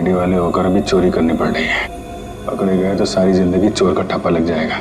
CID वाले होकर भी चोरी करनी पड़ रही है। पकड़े गए तो सारी जिंदगी चोर का ठप्पा लग जाएगा।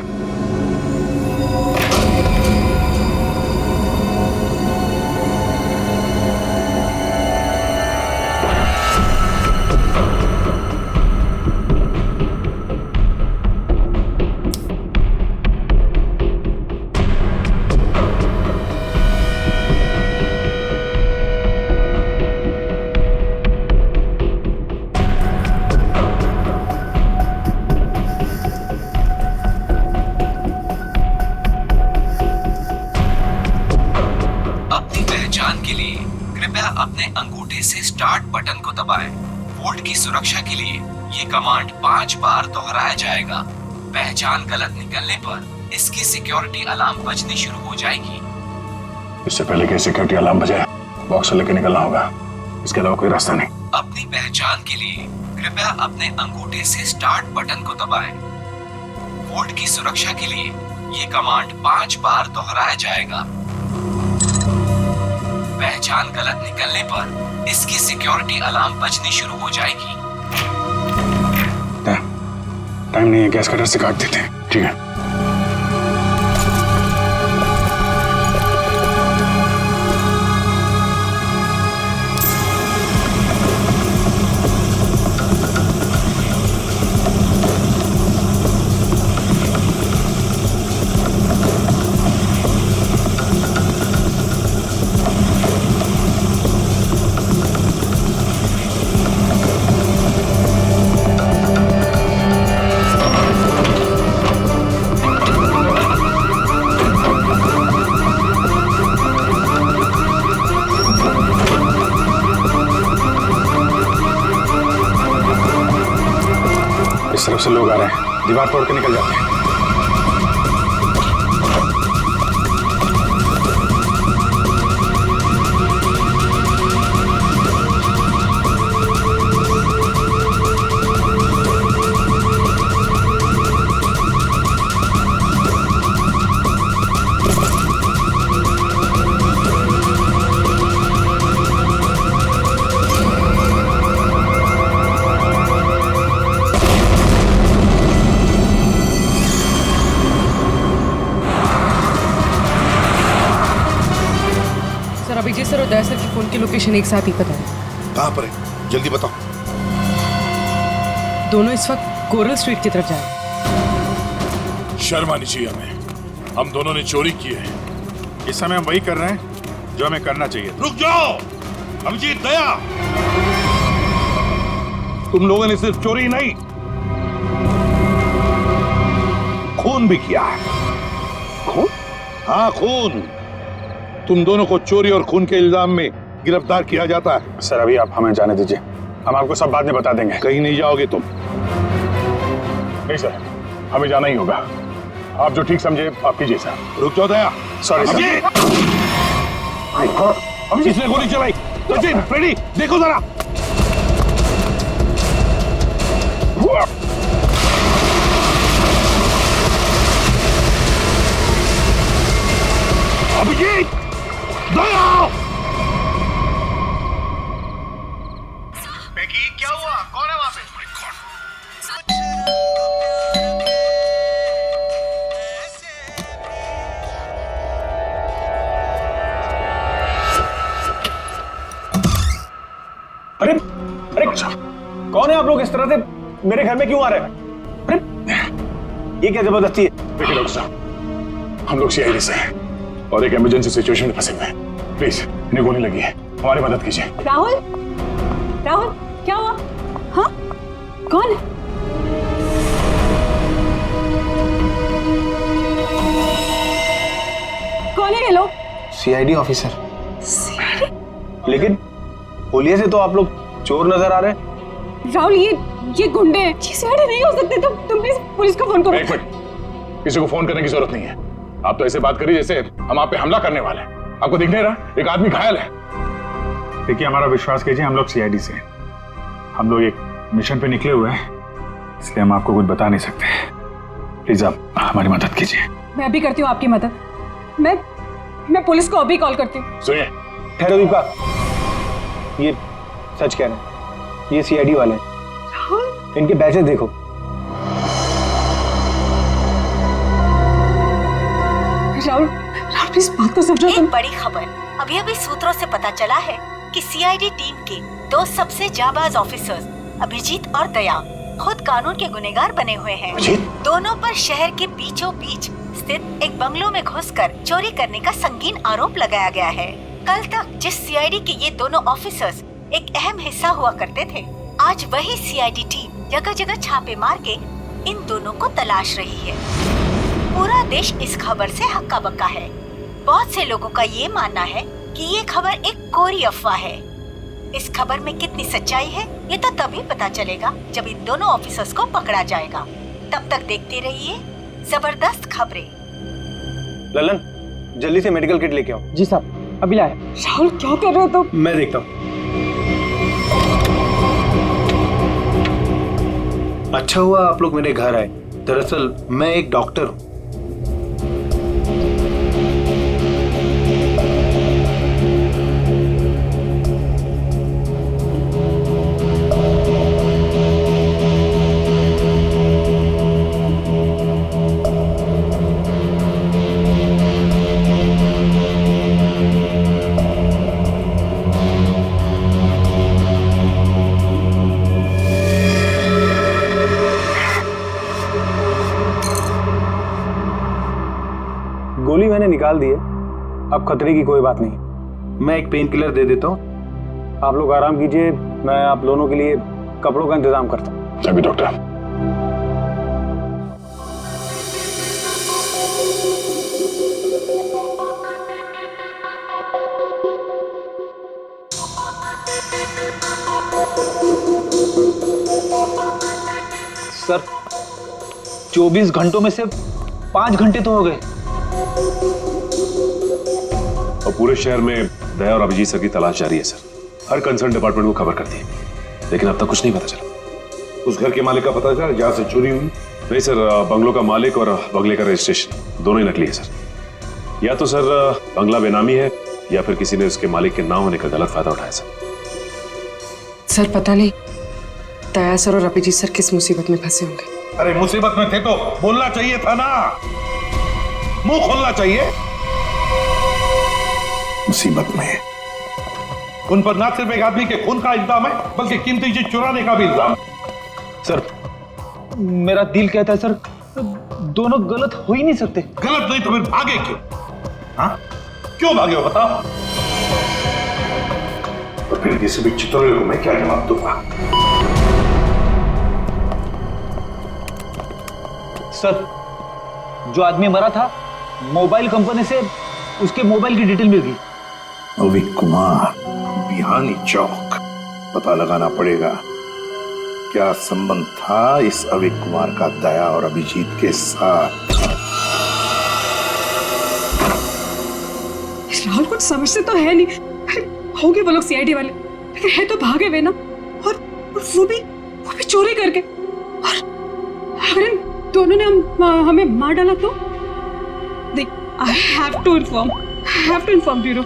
अपने अंगूठे से स्टार्ट बटन को दबाएं। वोल्ट की सुरक्षा के लिए ये कमांड 5 बार दोहराया जाएगा। पहचान गलत निकलने पर इसकी सिक्योरिटी अलार्म बजनी शुरू हो जाएगी। इससे पहले कि सिक्योरिटी अलार्म बजे बॉक्स लेके निकलना होगा, इसके अलावा कोई रास्ता नहीं। अपनी पहचान के लिए कृपया अपने अंगूठे से स्टार्ट बटन को दबाएं। वोल्ट की सुरक्षा के लिए ये कमांड 5 बार दोहराया जाएगा। पहचान गलत निकलने पर इसकी सिक्योरिटी अलार्म बजनी शुरू हो जाएगी। टाइम नहीं है, गैस कटर से काट देते हैं। ठीक है। इस तरफ से लोग आ रहे हैं, दीवार तोड़ के निकल जाते हैं। अभिजीत सर और दया सर की फोन की लोकेशन एक साथ ही पता है। कहाँ पर है, जल्दी बताओ। दोनों इस वक्त कोरल स्ट्रीट की तरफ जा रहे हैं। शर्म आनी चाहिए हमें, हम दोनों ने चोरी की है। इस समय हम वही कर रहे हैं जो हमें करना चाहिए। रुक जाओ अभिजीत, दया, तुम लोगों ने सिर्फ चोरी नहीं, खून भी किया है। खून? हाँ, खून। तुम दोनों को चोरी और खून के इल्जाम में गिरफ्तार किया जाता है। सर अभी आप हमें जाने दीजिए, हम आपको सब बाद में बता देंगे। कहीं नहीं जाओगे तुम। नहीं सर, हमें जाना ही होगा। आप जो ठीक समझे आप कीजिए सर। रुक जाओ दया। Sorry sir. किसने गोली चलाई? सचिन, फ्रेडी, देखो जरा। अभिजीत, दया! बेकी, क्या हुआ? कौन है वहां पे? अरे अरे कौन है आप लोग? इस तरह से मेरे घर में क्यों आ रहे हैं? अरे ये क्या जबरदस्ती है? देखिए डॉक्टर साहब, हम लोग सीआईडी से हैं और एक इमरजेंसी सिचुएशन में फंसे हुए हैं। प्लीज, इन्हें गोली लगी है, हमारी मदद कीजिए। राहुल, राहुल, क्या हुआ? हाँ, कौन? कौन है ये लोग? CID officer. लेकिन पुलिस से तो आप लोग चोर नजर आ रहे हैं। राहुल, ये गुंडे हैं। ये सीआईडी नहीं हो सकते। तुम प्लीज पुलिस को फोन करो। एक मिनट, किसी को फोन करने की जरूरत नहीं है। आप तो ऐसे बात करिए जैसे हम आप पे हमला करने वाले हैं। आपको दिख नहीं रहा एक आदमी घायल है? देखिए, हमारा विश्वास कीजिए, हम लोग सीआईडी से हैं। हम लोग एक मिशन पे निकले हुए हैं, इसलिए हम आपको कुछ बता नहीं सकते। प्लीज आप हमारी मदद कीजिए। मैं अभी करती हूँ आपकी मदद। मैं पुलिस को अभी कॉल करती हूँ। सुनिए, ठहरो दीपा, ये सच कह रहे हैं, ये सीआईडी वाले हैं। इनके बैचेस देखो। राहुल राहुल प्लीज बात को समझो तुम। एक बड़ी खबर अभी अभी सूत्रों से पता चला है कि सीआईडी टीम के दो सबसे जाबाज ऑफिसर्स अभिजीत और दया खुद कानून के गुनहगार बने हुए हैं। दोनों पर शहर के बीचों बीच स्थित एक बंगलों में घुसकर चोरी करने का संगीन आरोप लगाया गया है। कल तक जिस सीआईडी के ये दोनों ऑफिसर्स एक अहम हिस्सा हुआ करते थे, आज वही सीआईडी टीम जगह जगह छापे मार के इन दोनों को तलाश रही है। पूरा देश इस खबर से हक्का बक्का है। बहुत से लोगों का ये मानना है कि ये खबर एक कोरी अफवाह है। इस खबर में कितनी सच्चाई है ये तो तभी पता चलेगा जब इन दोनों ऑफिसर्स को पकड़ा जाएगा। तब तक देखते रहिए जबरदस्त खबरें। ललन, जल्दी से मेडिकल किट लेके आओ। जी साहब, अभी लाए। राहुल क्या कर रहे हो तुम? मैं देखता हूँ। अच्छा हुआ आप लोग मेरे घर आए। दरअसल मैं एक डॉक्टर हूँ। गोली मैंने निकाल दी है, अब खतरे की कोई बात नहीं। मैं एक पेन किलर दे देता हूँ, आप लोग आराम कीजिए। मैं आप दोनों के लिए कपड़ों का इंतजाम करता हूँ। अभी डॉक्टर। सर 24 घंटों में से 5 घंटे तो हो गए। और पूरे शहर में दया और अभिजीत सर की तलाश जारी है सर। हर कंसर्न डिपार्टमेंट को खबर कर दी है, लेकिन अब तक कुछ नहीं पता चला। उस घर के मालिक का पता चला जहां से चोरी हुई? नहीं सर, बंगलों का मालिक और बंगले का रजिस्ट्रेशन दोनों ही नकली है सर। या तो सर बंगला बेनामी है या फिर किसी ने उसके मालिक के ना होने का गलत फायदा उठाया सर पता नहीं दया सर और अभिजीत सर किस मुसीबत में फंसे होंगे। अरे मुसीबत में थे तो बोलना चाहिए था ना, मुंह खोलना चाहिए। मुसीबत में उन पर ना सिर्फ एक आदमी के खून का इल्जाम है बल्कि कीमती चीज चुराने का भी इल्जाम। सर मेरा दिल कहता है सर, दोनों गलत हो ही नहीं सकते। गलत नहीं तो फिर भागे क्यों? हाँ क्यों भागे हो बताओ? और फिर किसी भी चितौरे को मैं क्या जवाब दूंगा? सर जो आदमी मरा था मोबाइल कंपनी से उसके मोबाइल की डिटेल मिल गई। अविक कुमार, बिहानी चौक। पता लगाना पड़ेगा क्या संबंध था इस अविक कुमार का दया और अभिजीत के साथ। राहुल कुछ समझते तो है नहीं। होंगे वो लोग सीआईडी वाले, लेकिन है तो भागे हुए ना। और वो भी चोरी करके। और अगर इन दोनों ने हमें मार डाला तो देख, I have to inform bureau.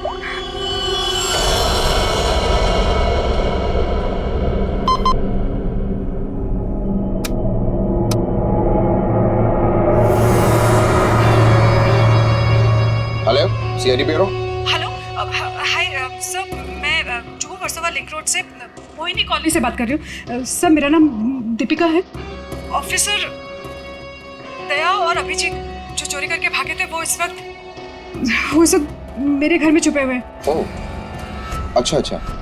Hello CID bureau. Hello hi sir, मैं जुहू वर्सोवा लिंक रोड से मोहिनी कॉलोनी से बात कर रही हूँ। सर मेरा नाम दीपिका है। ऑफिसर दया और अभिजीत जो चोरी करके भागे थे वो इस वक्त मेरे घर में छुपे हुए हैं। ओह अच्छा,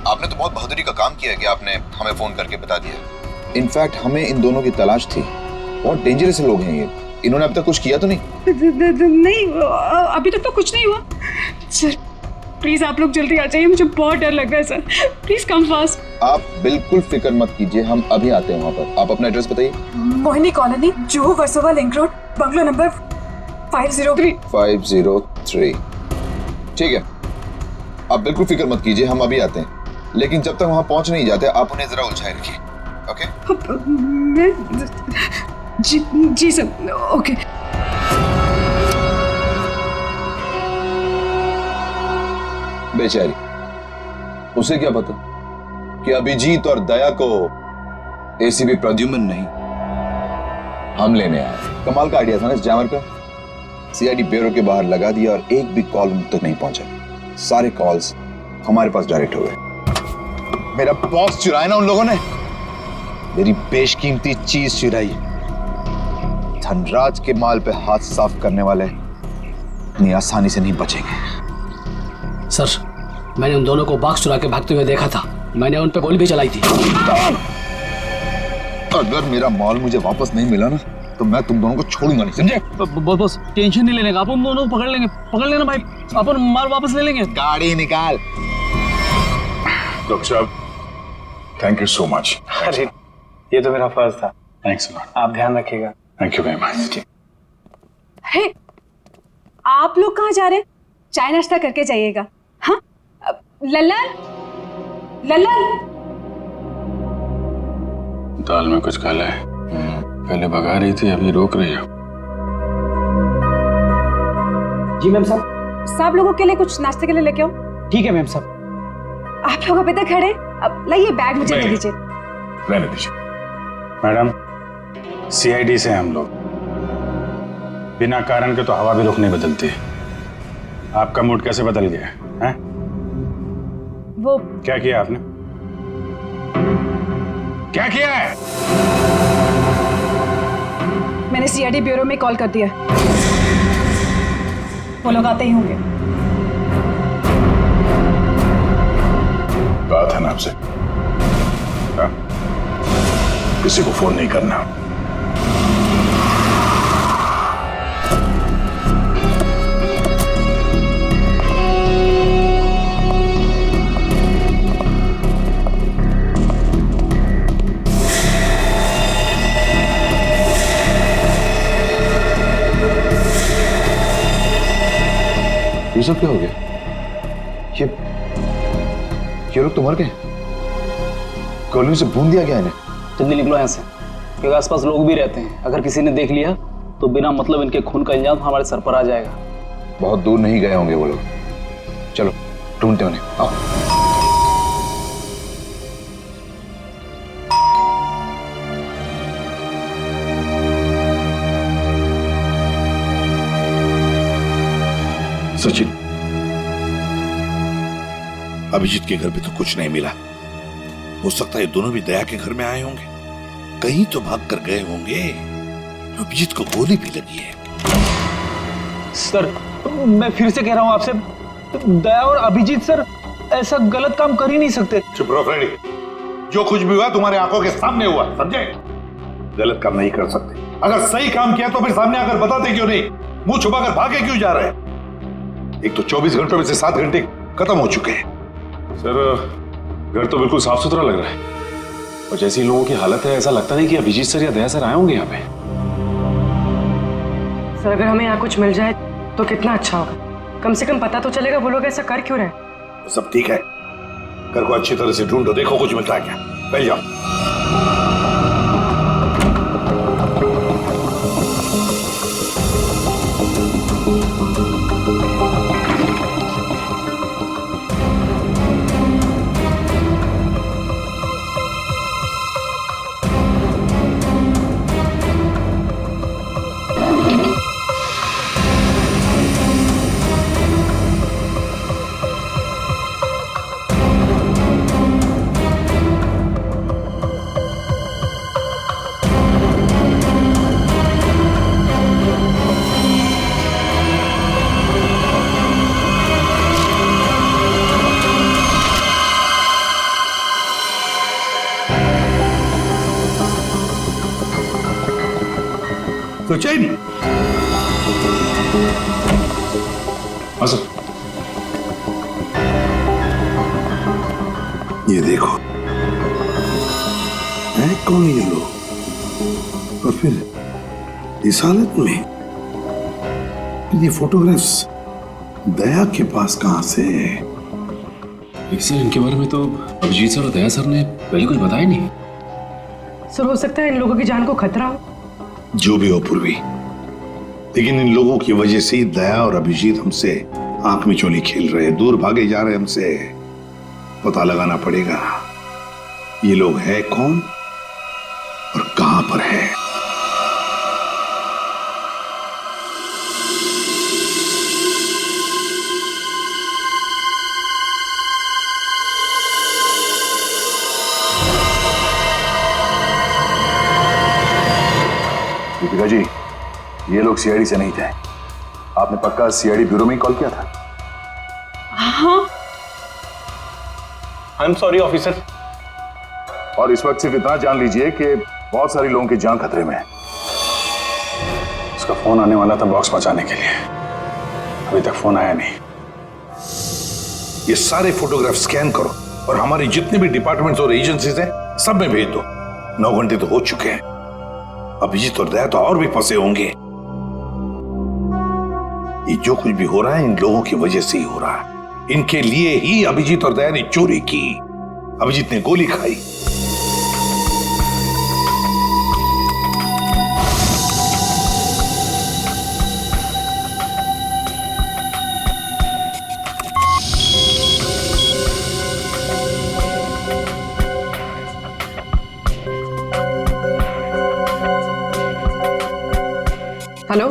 आपने तो बहुत बहादुरी का काम किया कि आपने हमें फोन करके बता दिया। इनफैक्ट हमें इन दोनों की तलाश थी। बहुत डेंजरस लोग हैं ये। इन्होंने अब तक कुछ किया तो नहीं? नहीं, अभी तक तो कुछ नहीं हुआ। सर प्लीज आप लोग जल्दी आ जाइए, मुझे बहुत डर लग रहा है सर। Please come fast. आप बिल्कुल फिक्र मत कीजिए, हम अभी आते हैं वहाँ पर। आप अपना एड्रेस बताइए। Mohini colony, Juhu Versova link road, bungalow number 503। 503 ठीक है, आप बिल्कुल फिक्र मत कीजिए, हम अभी आते हैं। लेकिन जब तक वहाँ पहुँच नहीं जाते आप उन्हें जरा उलझाए रखिए। ओके? जी सर, ओके। बेचारी, उसे क्या पता कि अभिजीत और दया को एसीपी प्रद्युम्न नहीं, हम लेने आए। कमाल का आइडिया था ना इस जैमर का। सीआईडी ब्यूरो के बाहर लगा दिया और एक भी कॉल उन तक नहीं पहुंचा। सारे कॉल्स हमारे पास डायरेक्ट हो गए। मेरा बॉस चुराया ना उन लोगों ने, मेरी बेशकीमती चीज चुराई। धनराज के माल पे हाथ साफ करने वाले इतनी आसानी से नहीं बचेंगे। सर, मैंने उन दोनों को बॉक्स चुरा के भागते हुए देखा था। मैंने उन पे गोली भी चलाई थी। अगर मेरा माल मुझे वापस नहीं मिला ना तो मैं तुम दोनों को छोड़ूंगा नहीं, समझे? बस टेंशन नहीं लेने का, अपन दोनों पकड़ लेंगे। पकड़ लेना भाई, अपन माल वापस ले लेंगे। गाड़ी निकाल। डॉक्टर साहब, थैंक यू सो मच। अरे ये तो मेरा फर्ज था। Thanks lot. आप ध्यान रखिएगा। Thank you very much. Hey, आप लोग कहाँ जा रहे हैं? चाय नाश्ता करके जाइएगा। हाँ, लल्लन, लल्लन। दाल में कुछ काला है। पहले भगा रही थी, अभी रोक रही है। जी मैम साहब। सब लोगों के लिए कुछ नाश्ते के लिए लेके आओ। ठीक है मैम साहब। आप लोग अभी तक खड़े? अब लाइए बैग मुझे दे दीजिए। रहने दीजिए। मैडम, सीआईडी से हम लोग बिना कारण के तो हवा भी रुख नहीं बदलती। आपका मूड कैसे बदल गया है? वो क्या किया आपने? क्या किया है? मैंने सीआईडी ब्यूरो में कॉल कर दिया। वो लोग आते ही होंगे। बात है ना आपसे, हाँ? किसी को फोन नहीं करना। ये सब क्या हो गया? ये लोग तो मर गए। गोलियों से भून दिया गया इन्हें। जल्दी निकलो यहाँ से, क्योंकि आसपास लोग भी रहते हैं। अगर किसी ने देख लिया तो बिना मतलब इनके खून का इल्जाम हमारे सर पर आ जाएगा। बहुत दूर नहीं गए होंगे वो लोग। चलो ढूंढते उन्हें, आओ। सचिन, अभिजीत के घर पे तो कुछ नहीं मिला। हो सकता है दोनों भी दया के घर में आए होंगे, कहीं तो भाग कर गए होंगे। अभिजीत को गोली भी लगी है। सर, मैं फिर से कह रहा हूँ आपसे, दया और अभिजीत सर ऐसा गलत काम कर ही नहीं सकते। चुप रहो फ्रेडी, जो कुछ भी हुआ तुम्हारे आंखों के सामने हुआ, समझे? गलत काम नहीं कर सकते। अगर सही काम किया तो फिर सामने आकर बताते क्यों नहीं? मुंह छुपाकर भागे क्यों जा रहे हैं? एक तो 24 घंटों में से 7 घंटे खत्म हो चुके हैं। सर, घर तो बिल्कुल साफ सुथरा लग रहा है और जैसी लोगों की हालत है ऐसा लगता नहीं कि अभिजीत सर या दया सर आए होंगे यहाँ पे। सर, अगर हमें यहाँ कुछ मिल जाए तो कितना अच्छा होगा। कम से कम पता तो चलेगा वो लोग ऐसा कर क्यों रहे। सब ठीक है, घर को अच्छी तरह से ढूंढो, देखो कुछ मिलता है क्या। पहले जाओ। सचिन, हाँ सर। ये देखो, है कौन ये लोग? और फिर इस हालत में ये फोटोग्राफ्स दया के पास कहां से? सर, इनके बारे में तो अभिजीत सर और दया सर ने पहले कुछ बताया नहीं। सर, हो सकता है इन लोगों की जान को खतरा हो। जो भी हो पूर्वी, लेकिन इन लोगों की वजह से ही दया और अभिजीत हमसे आंख में चोली खेल रहे हैं, दूर भागे जा रहे हैं हमसे। पता लगाना पड़ेगा ये लोग है कौन पर है। दीपिका जी, ये लोग सीआईडी से नहीं थे। आपने पक्का सीआईडी ब्यूरो में ही कॉल किया था? हाँ। I am sorry officer. और इस वक्त सिर्फ इतना जान लीजिए कि बहुत सारे लोगों की जान खतरे में है। उसका फोन आने वाला था बॉक्स पहुंचाने के लिए, अभी तक फोन आया नहीं। ये सारे फोटोग्राफ स्कैन करो और हमारे जितने भी डिपार्टमेंट्स और एजेंसीज हैं सब में भेज दो। 9 घंटे तो हो चुके हैं, अभिजीत और दया तो और भी फंसे होंगे। ये जो कुछ भी हो रहा है इन लोगों की वजह से ही हो रहा है। इनके लिए ही अभिजीत और दया ने चोरी की। अभिजीत ने गोली खाई। हेलो,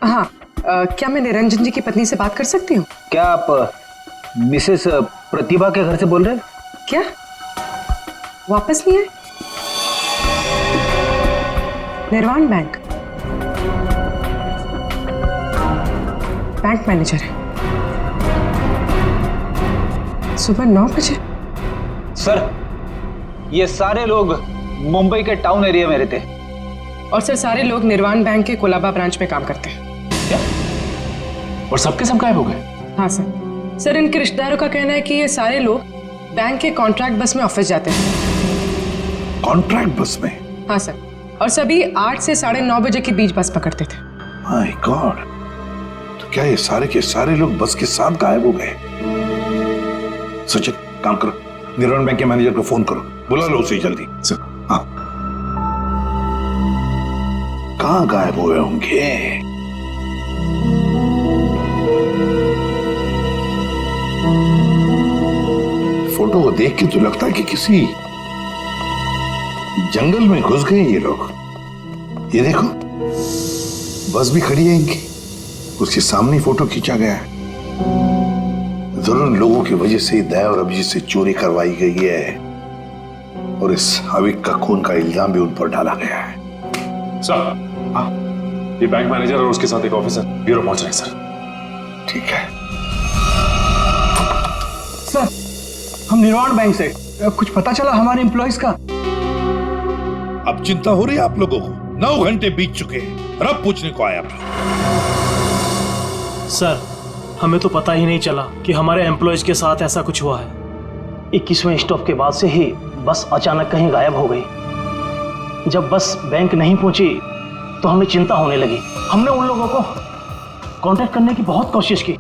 हाँ, क्या मैं निरंजन जी की पत्नी से बात कर सकती हूँ? क्या आप मिसेस प्रतिभा के घर से बोल रहे हैं? क्या वापस नहीं आए? निर्वाण बैंक मैनेजर है, सुबह 9 बजे। सर, ये सारे लोग मुंबई के टाउन एरिया में रहते हैं। और सर, सारे लोग निर्वाण बैंक के कोलाबा ब्रांच में काम करते हैं। क्या? और सबके सब गायब हो गए? हाँ सर। सर, इनके रिश्तेदारों का कहना है कि ये सारे लोग बैंक के कॉन्ट्रैक्ट बस में ऑफिस जाते हैं। कॉन्ट्रैक्ट बस में? हाँ सर, और सभी 8 से 9:30 बजे के बीच बस पकड़ते थे। माय गॉड, तो क्या ये सारे के सारे लोग बस के साथ गायब हो गए? सचिन, काम करो, निर्वाण बैंक के मैनेजर को फोन करो, बुला लो उसे जल्दी। हाँ, कहाँ गायब हुए होंगे? फोटो को देख के तो लगता है कि किसी जंगल में घुस गए ये लोग। ये देखो, बस भी खड़ी है इनकी, उसके सामने फोटो खींचा गया है। जरूर लोगों की वजह से दया और अभिजीत से चोरी करवाई गई है और इस हविक का खून का इल्जाम भी उन पर डाला गया है। सर, ये बैंक मैनेजर और उसके साथ एक ऑफिसर ब्यूरो पहुंच रहे हैं सर। ठीक है सर, हम निर्वाण बैंक से, कुछ पता चला हमारे एम्प्लॉइज का? अब चिंता हो रही है आप लोगों को? 9 घंटे बीत चुके हैं और अब पूछने को आया। सर, हमें तो पता ही नहीं चला कि हमारे एम्प्लॉइज के साथ ऐसा कुछ हुआ है। 21वें स्टॉप के बाद से ही बस अचानक कहीं गायब हो गई। जब बस बैंक नहीं पहुंची तो हमें चिंता होने लगी। हमने उन लोगों को कांटेक्ट करने की बहुत कोशिश की,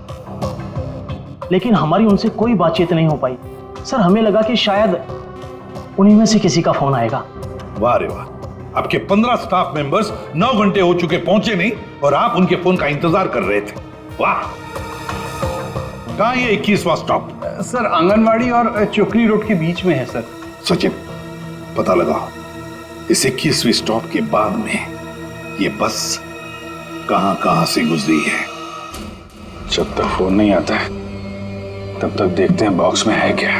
लेकिन हमारी उनसे कोई बातचीत नहीं हो पाई। सर, हमें लगा कि शायद उन्हीं में से किसी का फोन आएगा। वाह रे वाह, आपके 15 स्टाफ मेंबर्स 9 घंटे हो चुके पहुंचे नहीं और आप उनके फोन का इंतजार कर रहे थे। वाह। कहां ये 21वां स्टॉप? सर, आंगनवाड़ी और चोकरी रोड के बीच में है सर। सचिन, पता लगाओ इस 21वीं स्टॉप के बाद में ये बस कहां से गुजरी है। जब तक फोन नहीं आता है तब तक देखते हैं बॉक्स में है क्या।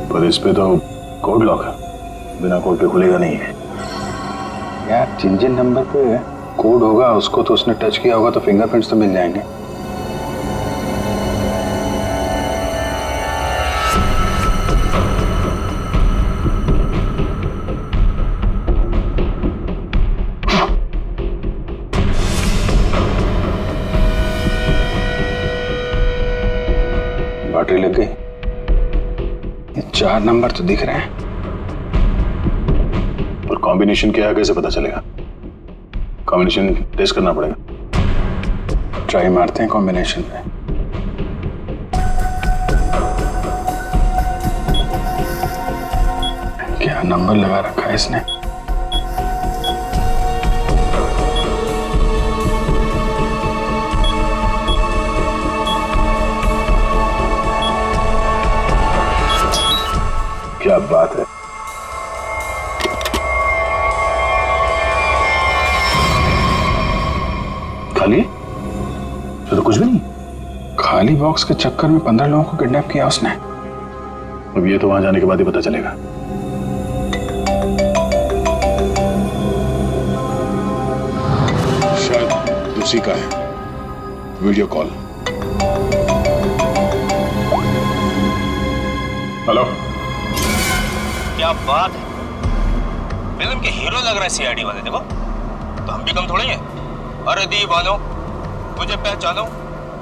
पर इस पे तो कोड लॉक है, बिना कोड के खुलेगा नहीं है यार। जिन नंबर पे कोड होगा उसको तो उसने टच किया होगा तो फिंगरप्रिंट्स तो मिल जाएंगे। बैटरी लग गई। ये 4 नंबर तो दिख रहे हैं, और कॉम्बिनेशन क्या है कैसे पता चलेगा? कॉम्बिनेशन टेस्ट करना पड़ेगा। ट्राई मारते हैं कॉम्बिनेशन पे। क्या नंबर लगा रखा है इसने? क्या बात है। खाली तो कुछ भी नहीं। खाली बॉक्स के चक्कर में 15 लोगों को किडनैप किया उसने। अब ये तो वहां जाने के बाद ही पता चलेगा। शायद उसी का है वीडियो कॉल। हेलो, क्या बात है, फिल्म के हीरो लग रहा है सीआईडी वाले। देखो तो हम भी कम थोड़े हैं। अरे दीवानो, मुझे पहचानो,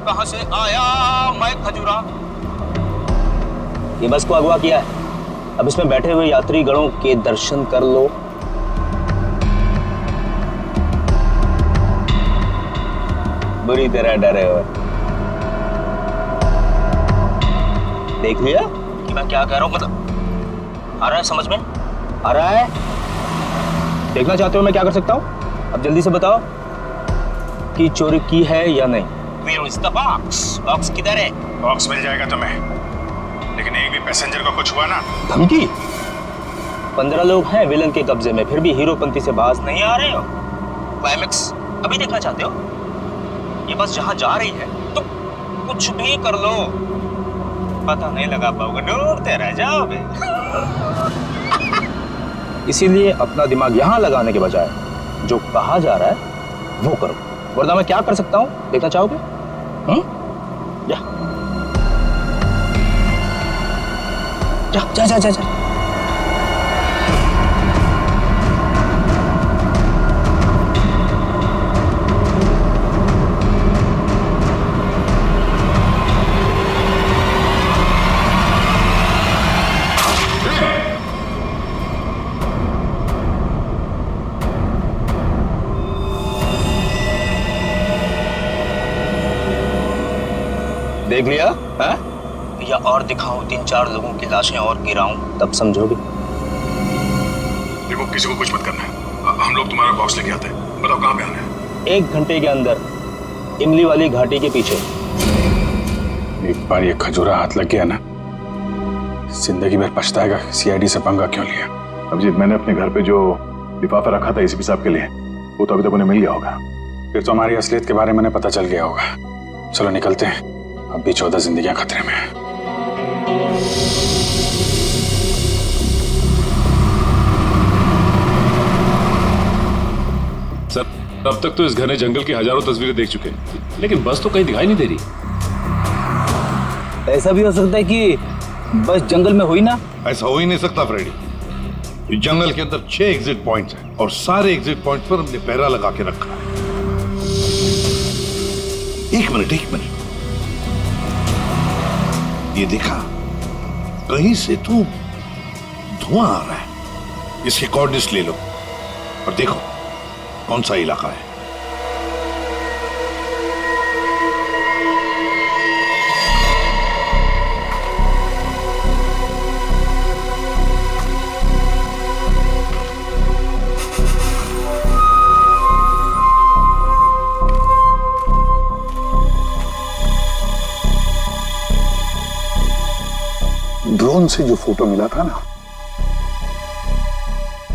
कहां से आया मैं खजूरा। ये बस को अगवा किया है, अब इसमें बैठे हुए यात्री गणों के दर्शन कर लो। बुरी तरह डरे हुए। देख लिया कि मैं क्या कह रहा हूं? मतलब आ रहा है समझ में? आ रहा है? देखना चाहते हो मैं क्या कर सकता हूं? अब जल्दी से बताओ कि चोरी की है या नहीं। Where is the box? Box किधर है? बॉक्स मिल जाएगा तुम्हें, लेकिन एक भी पैसेंजर को कुछ हुआ ना। धमकी? 15 लोग हैं विलन के कब्जे में, फिर भी हीरोपंती से बाज नहीं आ रहे हो। क्लाइमेक्स अभी देखना चाहते हो? ये बस जहां जा रही है तो कुछ भी कर लो, पता नहीं लगा पाओगे, ढूंढते रह जाओगे। इसीलिए अपना दिमाग यहां लगाने के बजाय जो कहा जा रहा है वो करो, वरना मैं क्या कर सकता हूं देखना चाहोगे? जा जा जा जा जा। देख लिया है? या और दिखाऊं 3-4 लोगों की लाशें और गिराऊं, तब समझोगे। देखो किसी को कुछ मत करना, हम लोग तुम्हारा बॉक्स लेके आते हैं। बताओ कहां पे आना है? 1 घंटे के अंदर इमली वाली घाटी के पीछे। एक बार ये खजूरा हाथ लग गया ना, जिंदगी भर पछताएगा सीआईडी से पंगा क्यों लिया। अभिजीत, मैंने अपने घर पे जो लिफाफा रखा था एसीपी साहब के लिए, वो तो अभी तक उन्हें मिल गया होगा। फिर तो हमारी असलियत के बारे में पता चल गया होगा। चलो निकलते हैं, अब भी 14 जिंदगियां खतरे में हैं। सर, अब तक तो इस घने जंगल की हजारों तस्वीरें देख चुके हैं, लेकिन बस तो कहीं दिखाई नहीं दे रही। ऐसा भी हो सकता है कि बस जंगल में हुई ना। ऐसा हो ही नहीं सकता फ्रेडी। इस जंगल के अंदर 6 एग्जिट पॉइंट्स हैं और सारे एग्जिट पॉइंट्स पर हमने पहरा लगा के रखा है। एक मिनट, ये देखा, कहीं से तो धुआं आ रहा है। इसके कोऑर्डिनेट्स ले लो और देखो कौन सा इलाका है। ड्रोन से जो फोटो मिला था ना,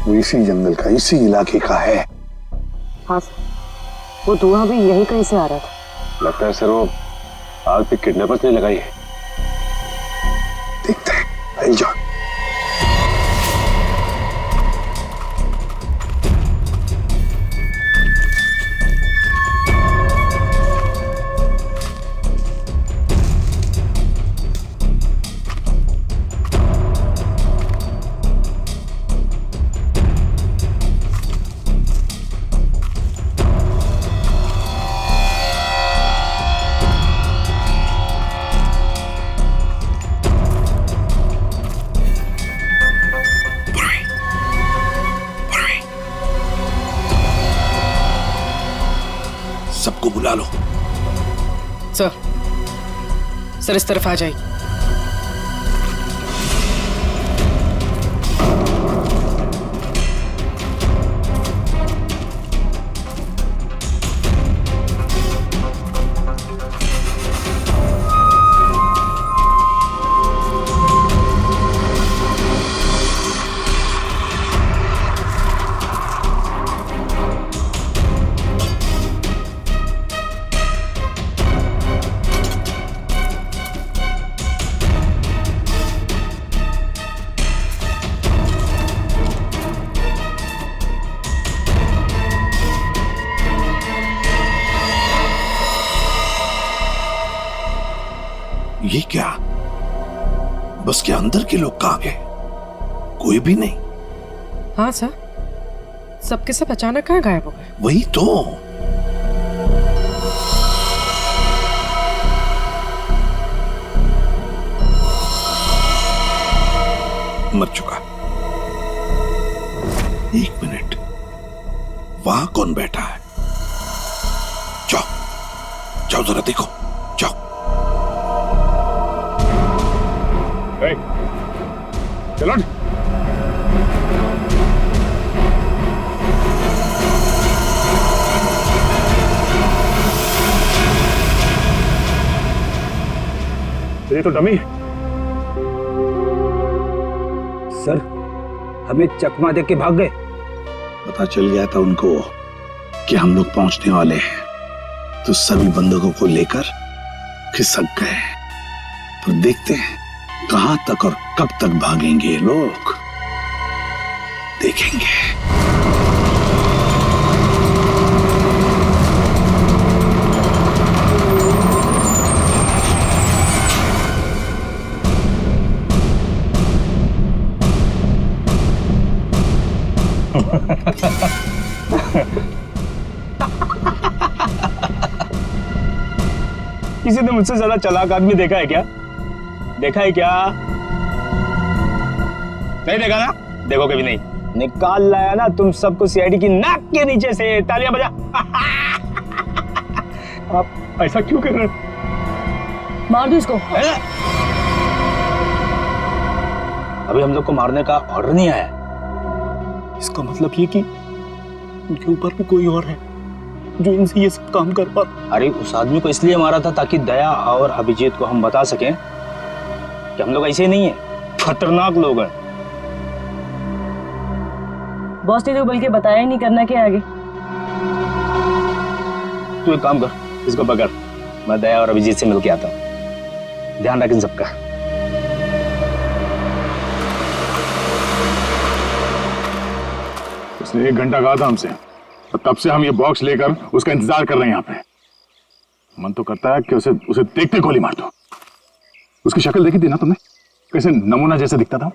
वो इसी जंगल का, इसी इलाके का है। हाँ, वो धुआं भी यही कहीं से आ रहा था। लगता है सर वो आग पे किडनैपर्स ने लगाई है। देखते हैं, जा। सबको बुला लो। सर इस तरफ आ जाइए। ये क्या, बस के अंदर के लोग कहां गए? कोई भी नहीं। हाँ सर, सबके सब अचानक कहाँ गायब हो गए? वही तो। मर चुका। एक मिनट, वहां कौन बैठा है? जाओ जाओ जरा देखो, जाओ। चलो ये तो डमी। सर, हमें चकमा दे के भाग गए। पता चल गया था उनको कि हम लोग पहुंचने वाले हैं, तो सभी बंदूकों को लेकर खिसक गए। पर देखते हैं कहां तक और कब तक भागेंगे ये लोग, देखेंगे। किसी ने मुझसे ज्यादा चालाक आदमी देखा है क्या? देखा है क्या? नहीं देखा ना? देखो कभी नहीं। निकाल लाया ना तुम सबको सीआईडी की नाक के नीचे से। तालियां बजा। आप ऐसा क्यों कर रहे हो? मार दो इसको। अभी हम लोग को मारने का ऑर्डर नहीं आया। इसका मतलब ये कि उनके ऊपर भी कोई और है जो इनसे ये सब काम कर पा। अरे उस आदमी को इसलिए मारा था ताकि दया और अभिजीत को हम बता सकें कि हम लोग ऐसे नहीं है, खतरनाक लोग हैं। बॉस ने तो बल्कि बताया ही नहीं करना क्या आगे। तू एक काम कर, इसको पकड़, मैं दया और अभिजीत से मिलके आता हूँ। ध्यान रख इन सबका। उसने 1 घंटा कहा था हमसे, और तब से हम ये बॉक्स लेकर उसका इंतजार कर रहे हैं यहाँ पे। मन तो करता है कि उसे देखते गोली मार दो। उसकी शक्ल देखी थी ना तुमने, कैसे नमूना जैसे दिखता था।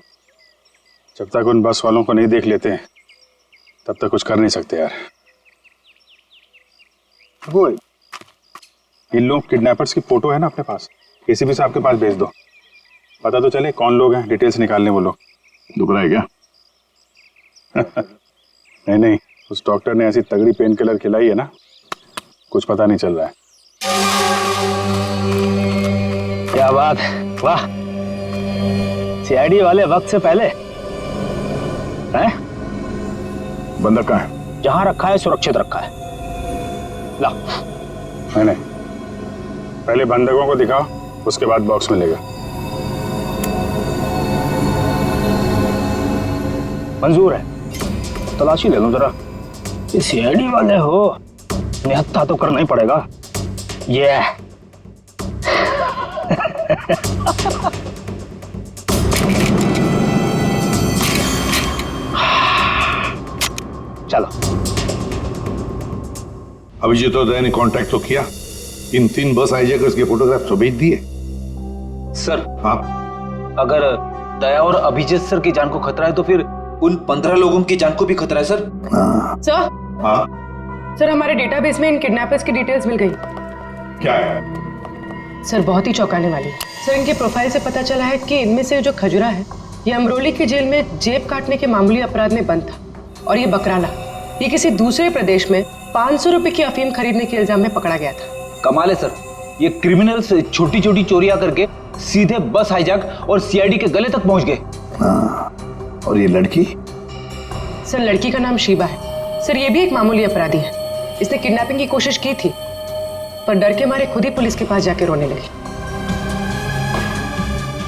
जब तक उन बस वालों को नहीं देख लेते हैं तब तक कुछ कर नहीं सकते यार। वो इन लोग किडनैपर्स की फोटो है ना अपने पास, एसीपी साहब के पास भेज दो, पता तो चले कौन लोग हैं, डिटेल्स निकालने वो लोग। दुख रहा है क्या? नहीं, उस डॉक्टर ने ऐसी तगड़ी पेन किलर खिलाई है ना, कुछ पता नहीं चल रहा है। क्या बात है, वाह। सीआईडी वाले वक्त से पहले हैं? बंदक कहाँ है? जहां रखा है सुरक्षित रखा है। ला। नहीं, पहले बंदकों को दिखाओ, उसके बाद बॉक्स मिलेगा। मंजूर है, तलाशी ले लो जरा। ये सीआईडी वाले हो, निहत्था तो करना ही पड़ेगा। ये चलो। अभिजीत और दया ने कांटेक्ट तो किया, इन 3 बस हाईजैकर्स के फोटोग्राफ तो भेज दिए। सर, हाँ, अगर दया और अभिजीत सर की जान को खतरा है तो फिर उन 15 लोगों की जान को भी खतरा है सर। सर, हाँ, सर हमारे डेटाबेस में इन किडनैपर्स की डिटेल्स मिल गई। क्या है? सर बहुत ही चौंकाने वाली है। सर इनके प्रोफाइल से पता चला है कि इनमें से जो खजुरा है ये अमरोली की जेल में जेब काटने के मामूली अपराध में बंद था, और ये बकराला ये किसी दूसरे प्रदेश में 500 रुपए की अफीम खरीदने के इल्जाम में पकड़ा गया था। कमाल है सर, ये क्रिमिनल्स छोटी छोटी चोरियां करके सीधे बस हाईजैक और सीआईडी के गले तक पहुंच गए। और ये लड़की? सर लड़की का नाम शीबा है। सर ये भी एक मामूली अपराधी है। इसने किडनैपिंग की कोशिश की थी, पर डर के मारे खुद ही पुलिस के पास जाके रोने लगी।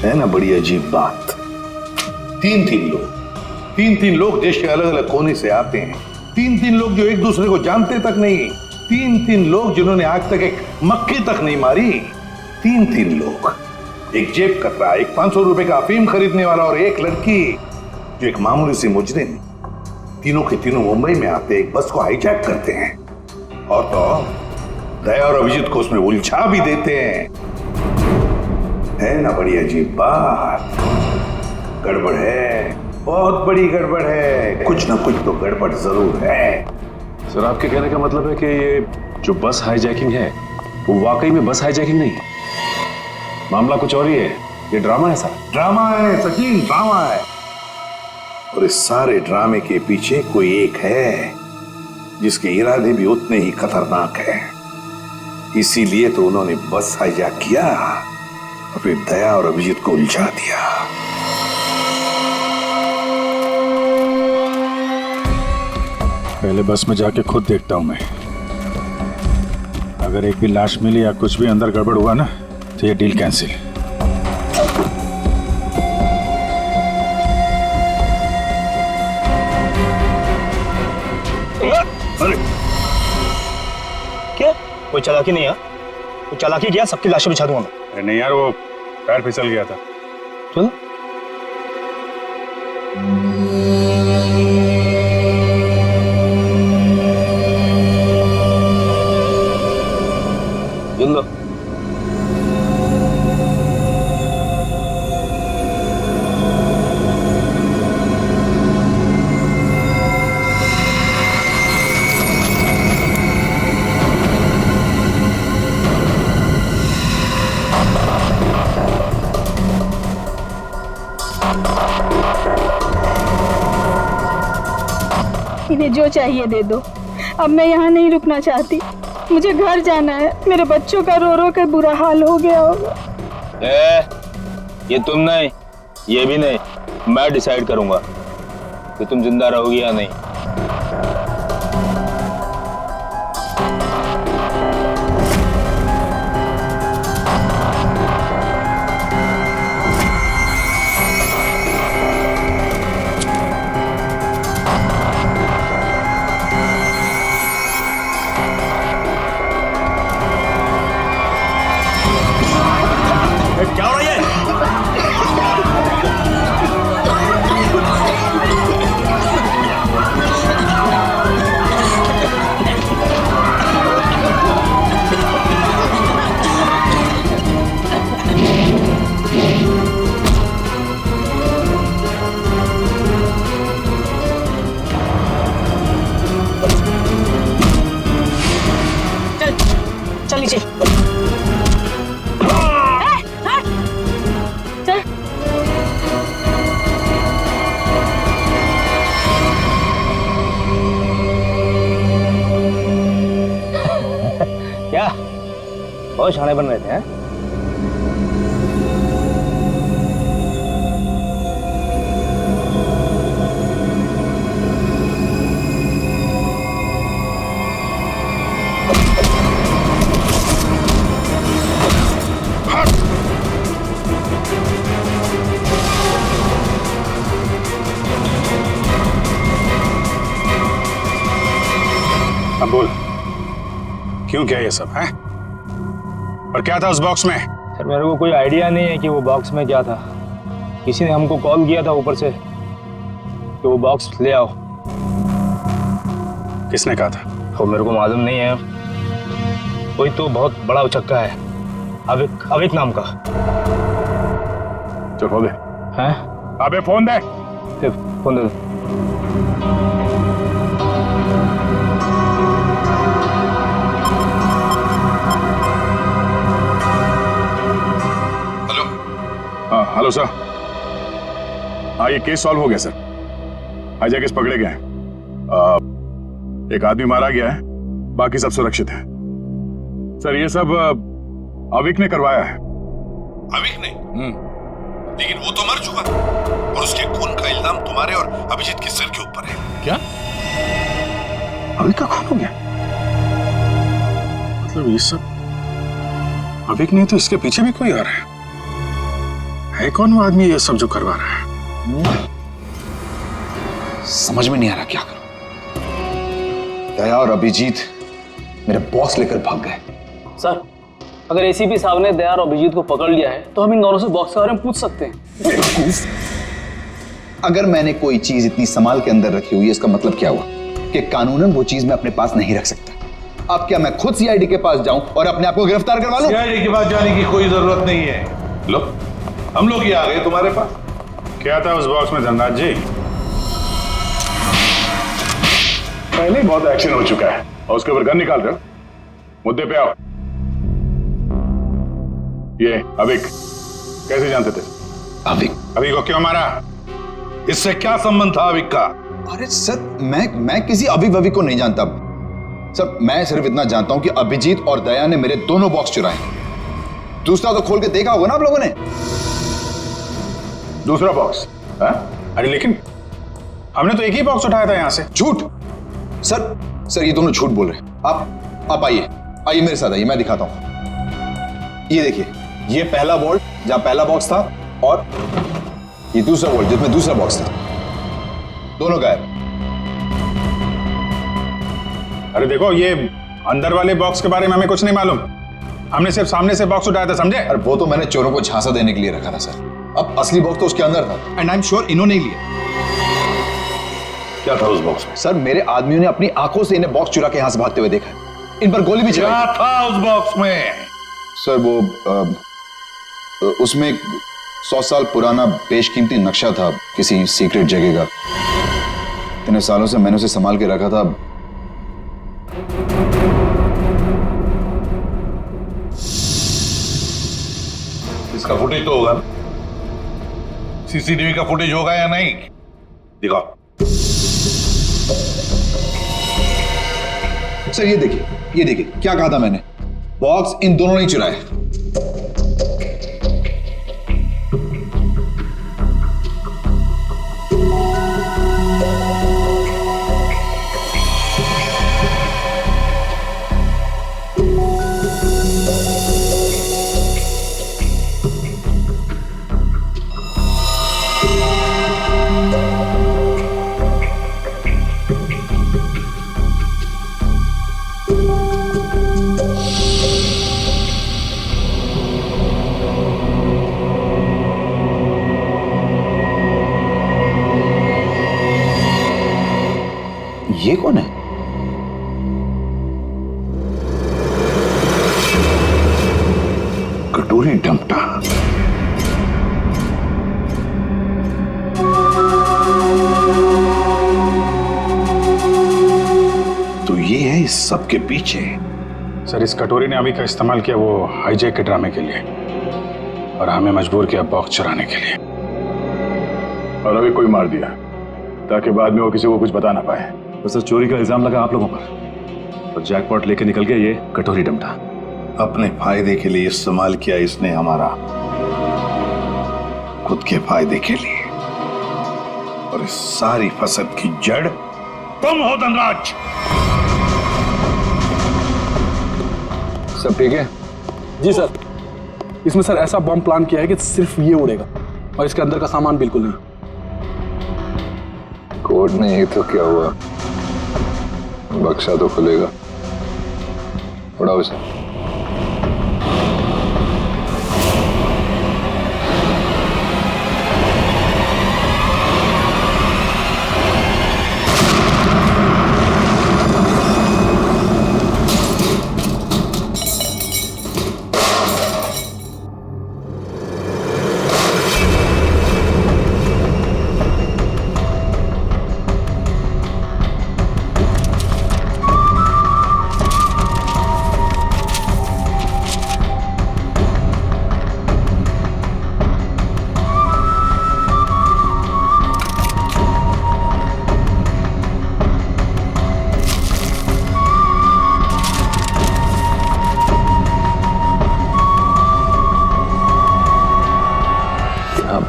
है ना बड़ी अजीब बात। 3 लोग देश के अलग अलग कोने से आते हैं। 3 लोग जो एक दूसरे को जानते तक नहीं। 3 लोग जिन्होंने आज तक एक मक्खी तक नहीं मारी। 3 लोग, एक जेब कतरा, एक 500 रुपए का अफीम खरीदने वाला और एक लड़की जो एक मामूली सी मुजरिम। तीनों के तीनों मुंबई में आते एक बस को हाईजैक करते हैं, और तो दया और अभिजीत को उसमें उलझा भी देते हैं। है ना बड़ी अजीब बात? गड़बड़ है, बहुत बड़ी गड़बड़ है। कुछ ना कुछ तो गड़बड़ जरूर है। सर आपके कहने का मतलब है कि ये जो बस हाईजैकिंग है वो वाकई में बस हाईजैकिंग नहीं है, मामला कुछ और ही है, ये ड्रामा है सर। ड्रामा है सचिन, ड्रामा है। और इस सारे ड्रामे के पीछे कोई एक है जिसके इरादे भी उतने ही खतरनाक हैं। इसीलिए तो उन्होंने बस हाईजैक किया और फिर दया और अभिजीत को उलझा दिया। पहले बस में जाके खुद देखता हूं मैं। अगर एक भी लाश मिली या कुछ भी अंदर गड़बड़ हुआ ना तो ये डील कैंसिल। अरे क्या कोई चालाकी नहीं है? कोई चालाकी किया सबकी लाशें बिछा दूंगा मैं। नहीं यार, वो पैर फिसल गया था। चलो लो। इन्हें जो चाहिए दे दो। अब मैं यहाँ नहीं रुकना चाहती, मुझे घर जाना है। मेरे बच्चों का रो रो कर बुरा हाल हो गया होगा। ये तुम नहीं, ये भी नहीं, मैं डिसाइड करूंगा कि तुम जिंदा रहोगी या नहीं। क्या हो रहा है? चल नीचे। क्या बहुत शाणे बन रहे थे हैं? अब बोल, क्यों किया ये सब है? और क्या था उस बॉक्स में? सर मेरे को कोई आइडिया नहीं है कि वो बॉक्स में क्या था। किसी ने हमको कॉल किया था ऊपर से कि वो बॉक्स ले आओ। किसने कहा था? वो मेरे को मालूम नहीं है। कोई तो बहुत बड़ा उचक्का है, अविक नाम का। चल फोन दे। हैं? अबे फोन दे। फोन दे। Hello sir. हाँ, ये केस सॉल्व हो गया सर। हाईजैकर्स पकड़े गए हैं। एक आदमी मारा गया है, बाकी सब सुरक्षित है। सर ये सब अविक ने करवाया है। अविक ने? लेकिन वो तो मर चुका और उसके खून का इल्जाम तुम्हारे और अभिजीत के सिर के ऊपर है। क्या? अविक का खून हो गया? मतलब ये सब अविक नहीं तो इसके पीछे भी कोई आ रहा है कौन वो आदमी ये सब जो करवा रहा है? समझ में नहीं आ रहा क्या करूं। दया और अभिजीत मेरे बॉस लेकर भाग गए। सर अगर एसीपी साहब ने दया और अभिजीत को पकड़ लिया है तो हम इन दोनों से बॉक्स के बारे में पूछ सकते हैं। अगर मैंने कोई चीज इतनी संभाल के अंदर रखी हुई है, इसका मतलब क्या हुआ कि कानूनन वो चीज मैं अपने पास नहीं रख सकता। अब क्या मैं खुद सीआईडी के पास जाऊं और अपने आप को गिरफ्तार करवा लूं? सीआईडी के पास जाने की कोई जरूरत नहीं है। लो, हम लोग ही आ गए तुम्हारे पास। क्या था उस बॉक्स में धनराज जी? पहले ही बहुत एक्शन हो चुका है और उसके ऊपर गन निकाल रहे हो। मुद्दे पे आओ। ये अविक कैसे जानते थे? अविक को क्यों मारा? इससे क्या संबंध था अविक का? अरे सर, मैं किसी अविक को नहीं जानता सर। मैं सिर्फ इतना जानता हूं कि अभिजीत और दया ने मेरे दोनों बॉक्स चुराए। दूसरा तो खोल के देखा होगा ना आप लोगों ने। दूसरा बॉक्स? अरे लेकिन हमने तो एक ही बॉक्स उठाया था यहां से। झूठ सर, ये दोनों झूठ बोल रहे हैं। आप आइए मेरे साथ आइए, मैं दिखाता हूं। ये देखिए, ये पहला वॉल्ट जहां पहला बॉक्स था, और ये दूसरा वॉल्ट जिसमें दूसरा बॉक्स था। दोनों गायब। अरे देखो, ये अंदर वाले बॉक्स के बारे में हमें कुछ नहीं मालूम। हमने सिर्फ सामने से बॉक्स उठाया था, समझे? अरे वो तो मैंने चोरों को झांसा देने के लिए रखा था सर। अब असली बॉक्स तो उसके अंदर था, एंड आई एम श्योर इन्होंने ही लिया। क्या था उस बॉक्स में? सर, मेरे आदमियों ने अपनी आंखों से इन्हें बॉक्स चुरा के यहां से भागते हुए देखा। इन पर गोली भी चलाई। क्या था उस बॉक्स में? सर वो उसमें 100 साल पुराना बेशकीमती नक्शा था किसी सीक्रेट जगह का। इतने सालों से मैंने उसे संभाल के रखा था। इसका फुटेज तो होगा, सीसीटीवी का फुटेज होगा या नहीं? दिखाओ। सर ये देखिए क्या कहा था मैंने। बॉक्स इन दोनों ने चुराए। ये कौन है? कटोरी डमटा। तो ये है इस सब के पीछे। सर, इस कटोरी ने अभी का इस्तेमाल किया वो हाईजैक के ड्रामे के लिए, और हमें मजबूर किया बॉक्स चुराने के लिए। और अभी कोई मार दिया ताकि बाद में वो किसी को कुछ बता ना पाए। तो सर, चोरी का इल्जाम लगा आप लोगों पर, और जैकपॉट लेके निकल गया ये कटोरी डमटा। अपने फायदे के लिए इस्तेमाल किया इसने हमारा, खुद के फायदे के लिए। और इस सारी फसद की जड़ तुम हो धनराज। सब ठीक है? जी सर, इसमें सर ऐसा बॉम्ब प्लान किया है कि सिर्फ ये उड़ेगा और इसके अंदर का सामान बिल्कुल नहीं। कोर्ट नहीं तो क्या हुआ, बक्सा तो खुलेगा। उड़ाओ इसे।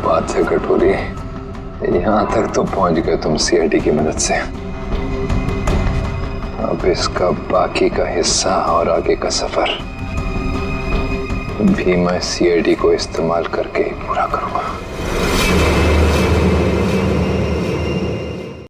बात है कटोरी, यहां तक तो पहुंच गए तुम सीआईडी की मदद से। अब इसका बाकी का हिस्सा और आगे का सफर भी मैं सीआईडी को इस्तेमाल करके ही पूरा करूंगा।